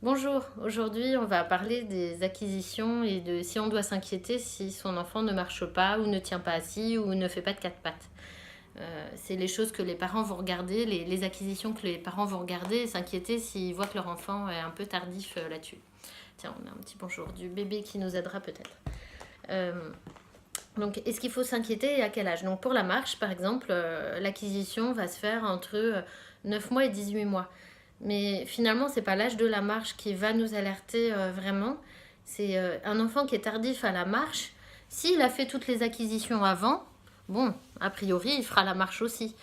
Bonjour, aujourd'hui on va parler des acquisitions et de si on doit s'inquiéter si son enfant ne marche pas ou ne tient pas assis ou ne fait pas de quatre pattes. C'est les choses que les parents vont regarder, les acquisitions que les parents vont regarder et s'inquiéter s'ils voient que leur enfant est un peu tardif là-dessus. Tiens, on a un petit bonjour du bébé qui nous aidera peut-être. Euh, donc, est-ce qu'il faut s'inquiéter et à quel âge? Donc, pour la marche, par exemple, l'acquisition va se faire entre 9 mois et 18 mois. Mais finalement, c'est pas l'âge de la marche qui va nous alerter vraiment. C'est un enfant qui est tardif à la marche. S'il a fait toutes les acquisitions avant, bon, a priori, il fera la marche aussi.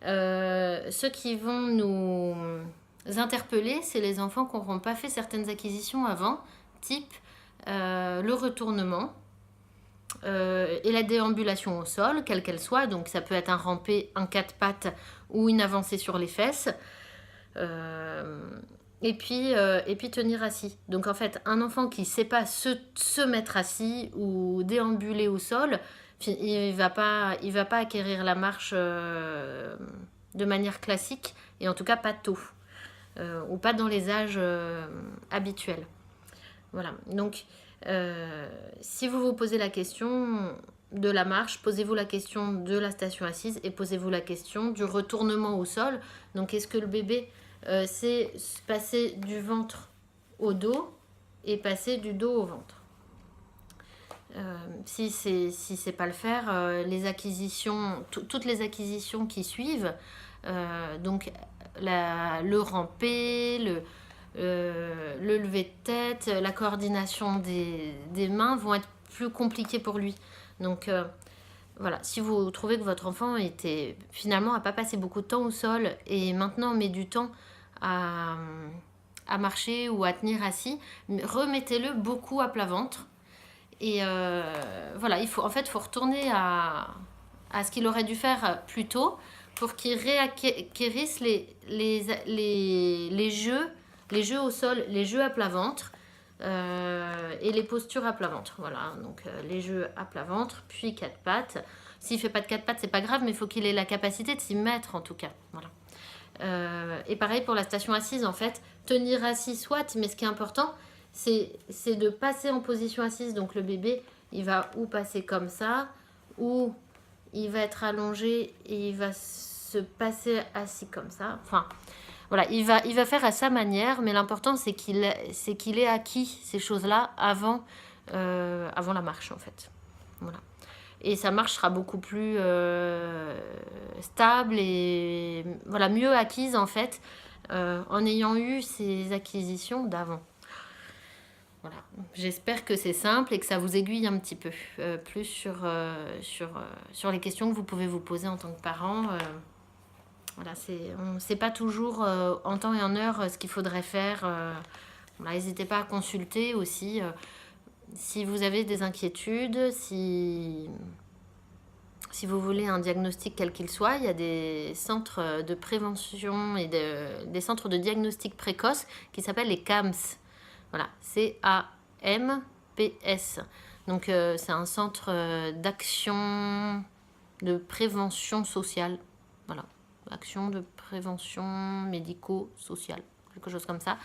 Ceux qui vont nous interpeller, c'est les enfants qui n'auront pas fait certaines acquisitions avant, type le retournement, et la déambulation au sol, quelle qu'elle soit. Donc ça peut être un rampé, un quatre pattes ou une avancée sur les fesses. Et puis tenir assis. Donc en fait, un enfant qui ne sait pas se mettre assis ou déambuler au sol, il va pas acquérir la marche de manière classique, et en tout cas pas tôt, ou pas dans les âges habituels. Voilà, donc si vous vous posez la question de la marche, posez-vous la question de la station assise et posez-vous la question du retournement au sol. Donc est-ce que le bébé sait passer du ventre au dos et passer du dos au ventre? Si c'est pas le faire, les acquisitions, toutes les acquisitions qui suivent, donc le rampé, le lever de tête, la coordination des mains vont être plus compliquées pour lui. Donc voilà, si vous trouvez que votre enfant était finalement n'a pas passé beaucoup de temps au sol et maintenant met du temps à, à marcher ou à tenir assis, remettez-le beaucoup à plat ventre. Et voilà, faut retourner à ce qu'il aurait dû faire plus tôt pour qu'il réacquérisse les jeux au sol, les jeux à plat ventre et les postures à plat ventre. Voilà, donc les jeux à plat ventre, puis quatre pattes. S'il fait pas de quatre pattes, c'est pas grave, mais il faut qu'il ait la capacité de s'y mettre en tout cas. Voilà. Et pareil pour la station assise, en fait, tenir assis soit, mais ce qui est important, c'est de passer en position assise. Donc le bébé, il va ou passer comme ça, ou il va être allongé et il va se passer assis comme ça. Enfin, voilà, il va faire à sa manière, mais l'important, c'est qu'il ait acquis ces choses-là avant la marche, en fait. Voilà. Et sa marche sera beaucoup plus stable et voilà, mieux acquise, en fait, en ayant eu ces acquisitions d'avant. Voilà. J'espère que c'est simple et que ça vous aiguille un petit peu plus sur les questions que vous pouvez vous poser en tant que parent. Voilà, on ne sait pas toujours en temps et en heure ce qu'il faudrait faire. Voilà, n'hésitez pas à consulter aussi si vous avez des inquiétudes, si vous voulez un diagnostic quel qu'il soit. Il y a des centres de prévention et des centres de diagnostic précoce qui s'appellent les CAMS. Voilà, CAMPS. Donc c'est un centre d'action de prévention sociale. Voilà, action de prévention médico-sociale, quelque chose comme ça.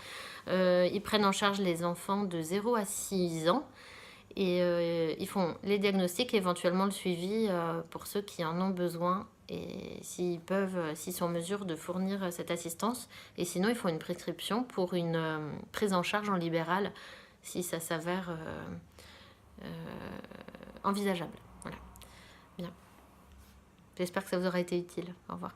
Ils prennent en charge les enfants de 0 à 6 ans et ils font les diagnostics et éventuellement le suivi pour ceux qui en ont besoin et s'ils sont en mesure de fournir cette assistance. Et sinon, ils font une prescription pour une prise en charge en libéral si ça s'avère envisageable. Voilà. Bien. J'espère que ça vous aura été utile. Au revoir.